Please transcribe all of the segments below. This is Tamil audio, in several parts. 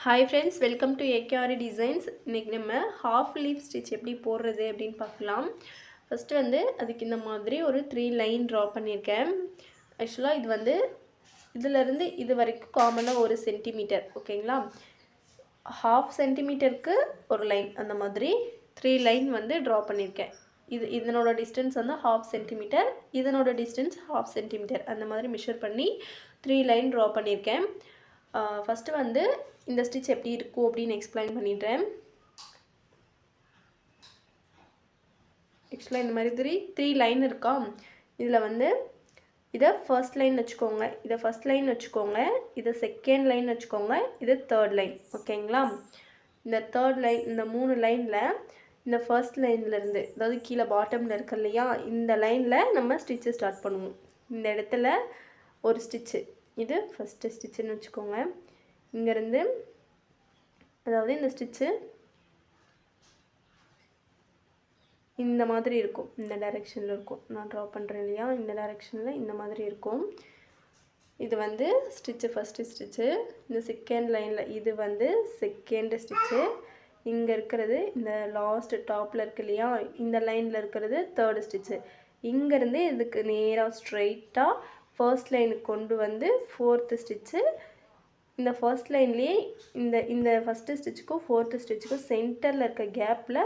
Hi friends, welcome to AKR designs. இன்றைக்கி நம்ம ஹாஃப் லீஃப் ஸ்டிச் எப்படி போடுறது அப்படின்னு பார்க்கலாம். ஃபஸ்ட்டு அதுக்கு இந்த மாதிரி ஒரு 3 லைன் ட்ரா பண்ணியிருக்கேன். ஆக்சுவலாக இது இதிலேருந்து இது வரைக்கும் காமனாக 1 சென்டிமீட்டர், ஓகேங்களா. ½ சென்டிமீட்டருக்கு ஒரு லைன், அந்த மாதிரி 3 லைன் ட்ரா பண்ணியிருக்கேன். இதனோட டிஸ்டன்ஸ் ½ சென்டிமீட்டர், இதனோட டிஸ்டன்ஸ் ½ சென்டிமீட்டர், அந்த மாதிரி மெஷர் பண்ணி 3 லைன் ட்ரா பண்ணியிருக்கேன். ஃபஸ்ட்டு இந்த ஸ்டிச் எப்படி இருக்கும் அப்படின்னு எக்ஸ்பிளைன் பண்ணிடுறேன். ஆக்சுவலாக இந்த மாதிரி 3 லைன் இருக்கா. இதில் இதை ஃபர்ஸ்ட் லைன் வச்சுக்கோங்க, இதை ஃபர்ஸ்ட் லைன் வச்சுக்கோங்க, இதை செகண்ட் லைன் வச்சுக்கோங்க, இது தேர்ட் லைன், ஓகேங்களா. இந்த தேர்ட் லைன், இந்த 3 லைனில் இந்த ஃபர்ஸ்ட் லைன்லேருந்து, அதாவது கீழே பாட்டமில் இருக்கு இல்லையா, இந்த லைனில் நம்ம ஸ்டிச்சு ஸ்டார்ட் பண்ணுவோம். இந்த இடத்துல ஒரு ஸ்டிச்சு, இது ஃபஸ்ட்டு ஸ்டிச்சுன்னு வச்சுக்கோங்க. இங்கேருந்து, அதாவது இந்த ஸ்டிச்சு இந்த மாதிரி இருக்கும், இந்த டைரெக்ஷனில் இருக்கும். நான் ட்ரா பண்ணுறேன் இல்லையா, இந்த டைரெக்ஷனில் இந்த மாதிரி இருக்கும். இது ஸ்டிச்சு ஃபஸ்ட்டு ஸ்டிச்சு. இந்த செகண்ட் லைனில் இது செகண்ட் ஸ்டிச்சு. இங்கே இருக்கிறது இந்த லாஸ்ட் டாப்பில் இருக்கு இல்லையா, இந்த லைனில் இருக்கிறது தேர்டு ஸ்டிச்சு. இங்கேருந்து இதுக்கு நேராக ஸ்ட்ரெயிட்டாக ஃபர்ஸ்ட் லைனுக்கு கொண்டு ஃபோர்த்து ஸ்டிச்சு. இந்த ஃபர்ஸ்ட் லைன்லேயே இந்த ஃபஸ்ட்டு ஸ்டிச்சுக்கும் ஃபோர்த்து ஸ்டிச்சுக்கும் சென்டரில் இருக்க கேப்பில்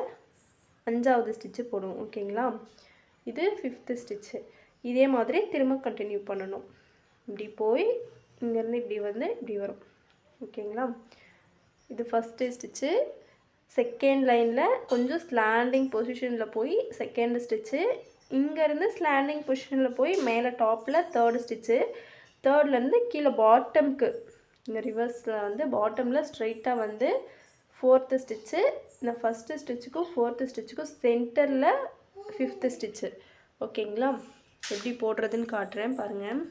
5வது ஸ்டிச்சு போடுவோம், ஓகேங்களா. இது 5th ஸ்டிச்சு. இதே மாதிரி திரும்ப கண்டினியூ பண்ணணும். இப்படி போய் இங்கேருந்து இப்படி இப்படி வரும், ஓகேங்களா. இது ஃபஸ்ட்டு ஸ்டிச்சு. செகண்ட் லைனில் கொஞ்சம் ஸ்லாண்டிங் பொசிஷனில் போய் செகண்ட் ஸ்டிச்சு. இங்கேருந்து ஸ்லாண்டிங் பொசிஷனில் போய் மேலே டாப்பில் தேர்டு ஸ்டிச்சு. தேர்ட்லேருந்து கீழே பாட்டம்க்கு, இந்த ரிவர்ஸில் பாட்டமில் ஸ்ட்ரைட்டாக ஃபோர்த்து ஸ்டிச்சு. இந்த ஃபஸ்ட்டு ஸ்டிச்சுக்கும் ஃபோர்த்து ஸ்டிச்சுக்கும் சென்டரில் 5th ஸ்டிச்சு, ஓகேங்களா. எப்படி போடுறதுன்னு காட்டுறேன் பாருங்கள்.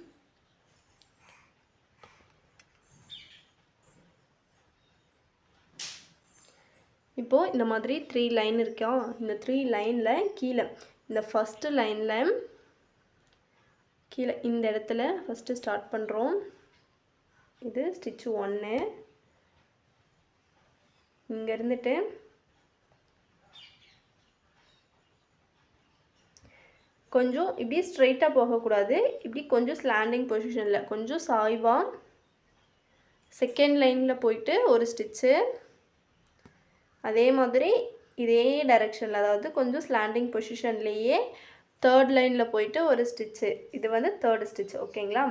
இப்போது இந்த மாதிரி 3 லைன் இருக்கா. இந்த 3 லைனில் கீழே இந்த ஃபஸ்ட்டு லைனில் கீழே இந்த இடத்துல ஃபஸ்ட்டு ஸ்டார்ட் பண்ணுறோம். இது ஸ்டிச்சு 1. இங்கே இருந்துட்டு கொஞ்சம் இப்படி ஸ்ட்ரைட்டாக போகக்கூடாது, இப்படி கொஞ்சம் ஸ்லாண்டிங் பொசிஷனில் கொஞ்சம் சாய்வாக செகண்ட் லைனில் போயிட்டு ஒரு ஸ்டிச்சு. அதே மாதிரி இதே டைரெக்ஷனில், அதாவது கொஞ்சம் ஸ்லாண்டிங் பொசிஷன்லேயே தேர்ட் லைனில் போயிட்டு ஒரு ஸ்டிச்சு. இது தேர்டு ஸ்டிச்சு, ஓகேங்களா.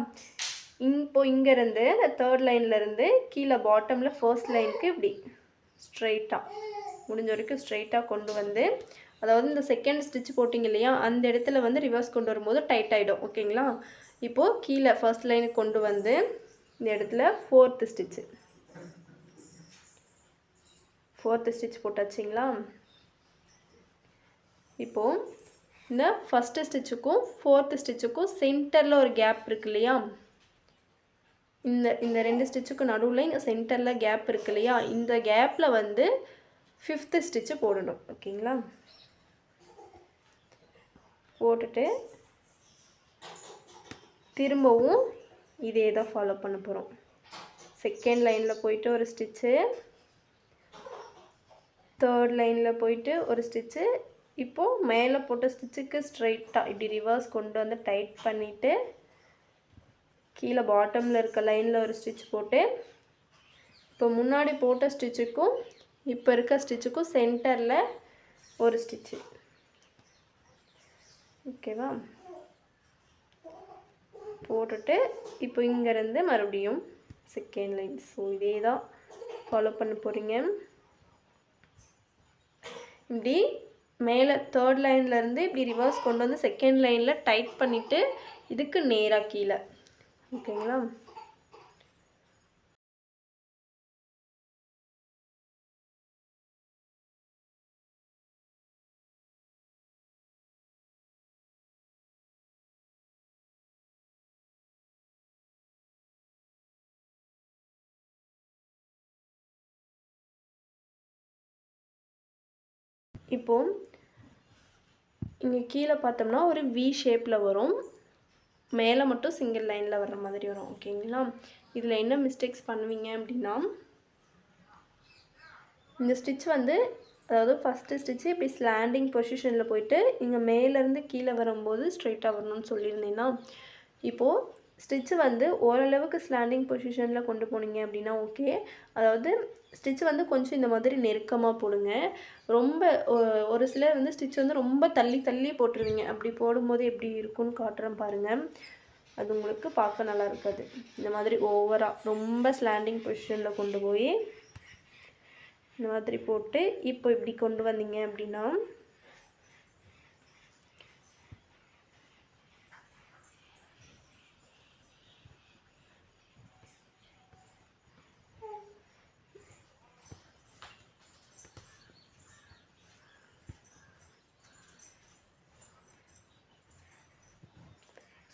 இப்போது இங்கேருந்து இந்த தேர்ட் லைன்லேருந்து கீழே பாட்டமில் ஃபர்ஸ்ட் லைனுக்கு இப்படி ஸ்ட்ரைட்டாக முடிஞ்ச வரைக்கும் ஸ்ட்ரைட்டாக கொண்டு அதாவது இந்த செகண்ட் ஸ்டிச் போட்டிங்க இல்லையா, அந்த இடத்துல ரிவர்ஸ் கொண்டு வரும்போது டைட் ஆகிடும், ஓகேங்களா. இப்போது கீழே ஃபர்ஸ்ட் லைனுக்கு கொண்டு இந்த இடத்துல ஃபோர்த்து ஸ்டிச்சு. ஃபோர்த்து ஸ்டிச் போட்டாச்சுங்களா. இப்போது இந்த ஃபஸ்ட்டு ஸ்டிச்சுக்கும் ஃபோர்த்து ஸ்டிச்சுக்கும் சென்டரில் ஒரு கேப் இருக்கு இல்லையா, இந்த 2 ஸ்டிச்சுக்கு நடுவில் இங்கே சென்டரில் கேப் இருக்கு இல்லையா, இந்த கேப்பில் 5th ஸ்டிச்சு போடணும், ஓகேங்களா. போட்டுட்டு திரும்பவும் இதே தான் ஃபாலோ பண்ண போகிறோம். செகண்ட் லைனில் போயிட்டு ஒரு ஸ்டிச்சு, தேர்ட் லைனில் போயிட்டு ஒரு ஸ்டிச்சு. இப்போது மேலே போட்ட ஸ்டிச்சுக்கு ஸ்ட்ரைட்டாக இப்படி ரிவர்ஸ் கொண்டு டைட் பண்ணிவிட்டு கீழே பாட்டமில் இருக்க லைனில் ஒரு ஸ்டிச் போட்டு, இப்போ முன்னாடி போட்ட ஸ்டிச்சுக்கும் இப்போ இருக்க ஸ்டிச்சுக்கும் சென்டரில் ஒரு ஸ்டிச்சு, ஓகேவா. போட்டுட்டு இப்போ இங்கேருந்து மறுபடியும் செகண்ட் லைன். ஸோ இதே தான் ஃபாலோ பண்ண போகிறீங்க. இப்படி மேலே தேர்ட் லைன்லேருந்து இப்படி ரிவர்ஸ் கொண்டு செகண்ட் லைனில் டைட் பண்ணிவிட்டு இதுக்கு நேராக கீழே, ஓகேங்களா. இப்போது இங்கே கீழே பார்த்தோம்னா ஒரு வி ஷேப்பில் வரும், மேலே மட்டும் சிங்கிள் லைனில் வர்ற மாதிரி வரும், ஓகேங்களா. இதில் என்ன மிஸ்டேக்ஸ் பண்ணுவீங்க அப்படின்னா, இந்த ஸ்டிச் வந்து அதாவது ஃபஸ்ட்டு ஸ்டிச்சு இப்படி ஸ்லாண்டிங் பொசிஷனில் போயிட்டு இங்கே மேலேருந்து கீழே வரும்போது ஸ்ட்ரைட்டாக வரணும்னு சொல்லியிருந்தேன்னா, இப்போது ஸ்டிச்சு வந்து ஓரளவுக்கு ஸ்லாண்டிங் பொசிஷனில் கொண்டு போனீங்க அப்படின்னா ஓகே. அதாவது ஸ்டிச் வந்து கொஞ்சம் இந்த மாதிரி நெருக்கமாக போடுங்க. ரொம்ப ஒரு சிலர் வந்து ஸ்டிச் வந்து ரொம்ப தள்ளி தள்ளி போட்டுருவீங்க. அப்படி போடும்போது எப்படி இருக்கும்னு காட்டுறேன் பாருங்கள். அது உங்களுக்கு பார்க்க நல்லா இருக்காது. இந்த மாதிரி ஓவராக ரொம்ப ஸ்லாண்டிங் பொசிஷனில் கொண்டு போய் இந்த மாதிரி போட்டு இப்போ இப்படி கொண்டு வந்தீங்க அப்படின்னா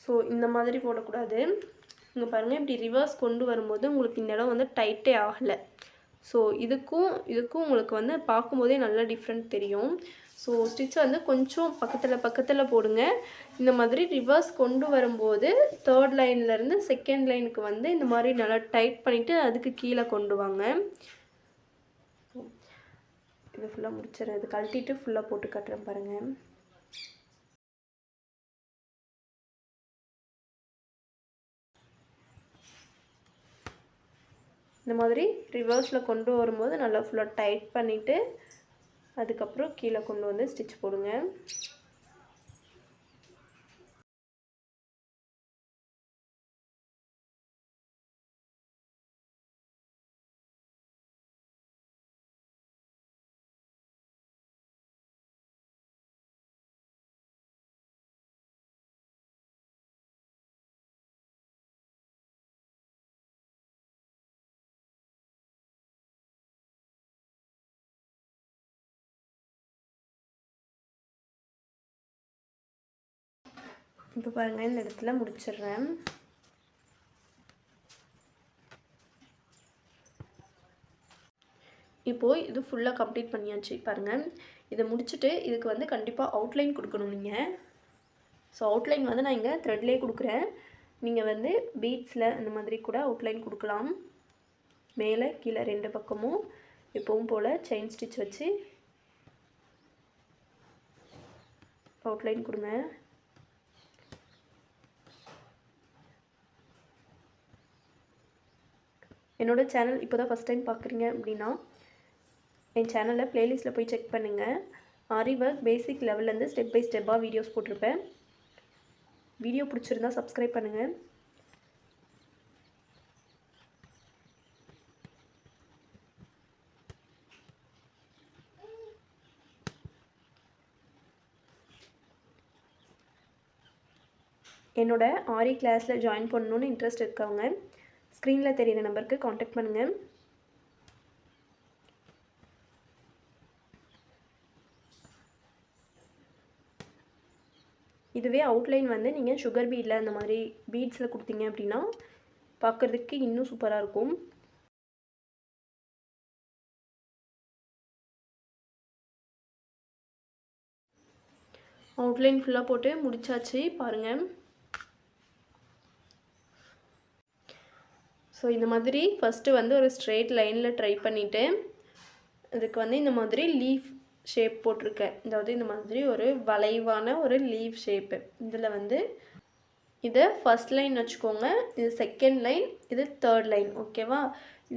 ஸோ இந்த மாதிரி போடக்கூடாது. இங்கே பாருங்கள், இப்படி ரிவர்ஸ் கொண்டு வரும்போது உங்களுக்கு இந்த இடம் வந்து டைட்டே ஆகலை. ஸோ இதுக்கும் உங்களுக்கு வந்து பார்க்கும்போதே நல்லா டிஃப்ரெண்ட் தெரியும். ஸோ ஸ்டிச் வந்து கொஞ்சம் பக்கத்தில் போடுங்க. இந்த மாதிரி ரிவர்ஸ் கொண்டு வரும்போது 3rd லைன்லேருந்து 2nd லைனுக்கு வந்து இந்த மாதிரி நல்லா டைட் பண்ணிவிட்டு அதுக்கு கீழே கொண்டு வாங்க. இது ஃபுல்லாக முடிச்சிடறேன். இது கழட்டிட்டு ஃபுல்லாக போட்டு காட்டுறேன் பாருங்கள். இந்த மாதிரி ரிவர்ஸில் கொண்டு வரும்போது நல்லா ஃபுல்லாக டைட் பண்ணிவிட்டு அதுக்கப்புறம் கீழே கொண்டு வந்து ஸ்டிச் போடுங்க. இப்போ பாருங்கள், இந்த இடத்துல முடிச்சிடுறேன். இப்போது இது ஃபுல்லாக கம்ப்ளீட் பண்ணியாச்சு. பாருங்கள், இதை முடிச்சுட்டு இதுக்கு வந்து கண்டிப்பாக அவுட்லைன் கொடுக்கணும் நீங்கள். ஸோ அவுட்லைன் வந்து நான் இங்கே த்ரெட்லேயே கொடுக்குறேன். நீங்கள் வந்து பீட்ஸில் அந்த மாதிரி கூட அவுட்லைன் கொடுக்கலாம். மேலே கீழே 2 பக்கமும் எப்பவும் போல் செயின் ஸ்டிச் வச்சு அவுட்லைன் கொடுங்க. என்னோடய சேனல் இப்போ தான் ஃபஸ்ட் டைம் பார்க்குறீங்க அப்படின்னா என் சேனலில் ப்ளேலிஸ்ட்டில் போய் செக் பண்ணுங்கள். ஆரி ஒர்க் பேசிக் லெவல்லேருந்து ஸ்டெப் பை ஸ்டெப்பாக வீடியோஸ் போட்டிருப்பேன். வீடியோ பிடிச்சிருந்தா சப்ஸ்கிரைப் பண்ணுங்கள். என்னோட ஆரி கிளாஸில் ஜாயின் பண்ணணுன்னு இன்ட்ரெஸ்ட் இருக்கவங்க ஸ்க்ரீனில் தெரியிற நம்பருக்கு காண்டாக்ட் பண்ணுங்கள். இதுவே அவுட்லைன் வந்து நீங்கள் சுகர் பீடில் அந்த மாதிரி பீட்ஸில் கொடுத்தீங்க அப்படின்னா பார்க்குறதுக்கு இன்னும் சூப்பராக இருக்கும். அவுட்லைன் ஃபுல்லாக போட்டு முடிச்சாச்சு பாருங்கள். ஸோ இந்த மாதிரி ஃபஸ்ட்டு வந்து ஒரு ஸ்ட்ரெயிட் லைனில் ட்ரை பண்ணிவிட்டு அதுக்கு வந்து இந்த மாதிரி லீஃப் ஷேப் போட்டிருக்கேன். அதாவது இந்த மாதிரி ஒரு வளைவான ஒரு லீஃப் ஷேப்பு. இதில் வந்து இது ஃபஸ்ட் லைன் வச்சுக்கோங்க, இது 2nd லைன், இது 3rd லைன். ஓகேவா?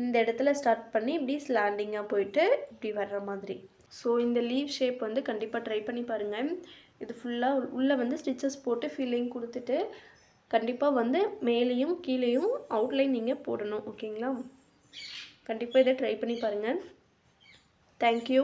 இந்த இடத்துல ஸ்டார்ட் பண்ணி இப்படி ஸ்லாண்டிங்காக போயிட்டு இப்படி வர்ற மாதிரி. ஸோ இந்த லீவ் ஷேப் வந்து கண்டிப்பாக ட்ரை பண்ணி பாருங்கள். இது ஃபுல்லாக உள்ளே வந்து ஸ்டிச்சஸ் போட்டு ஃபில்லிங் கொடுத்துட்டு கண்டிப்பாக வந்து மேலேயும் கீழேயும் அவுட்லைன் நீங்கள் போடணும். ஓகேங்களா? கண்டிப்பாக இதை ட்ரை பண்ணி பாருங்கள். தேங்க்யூ.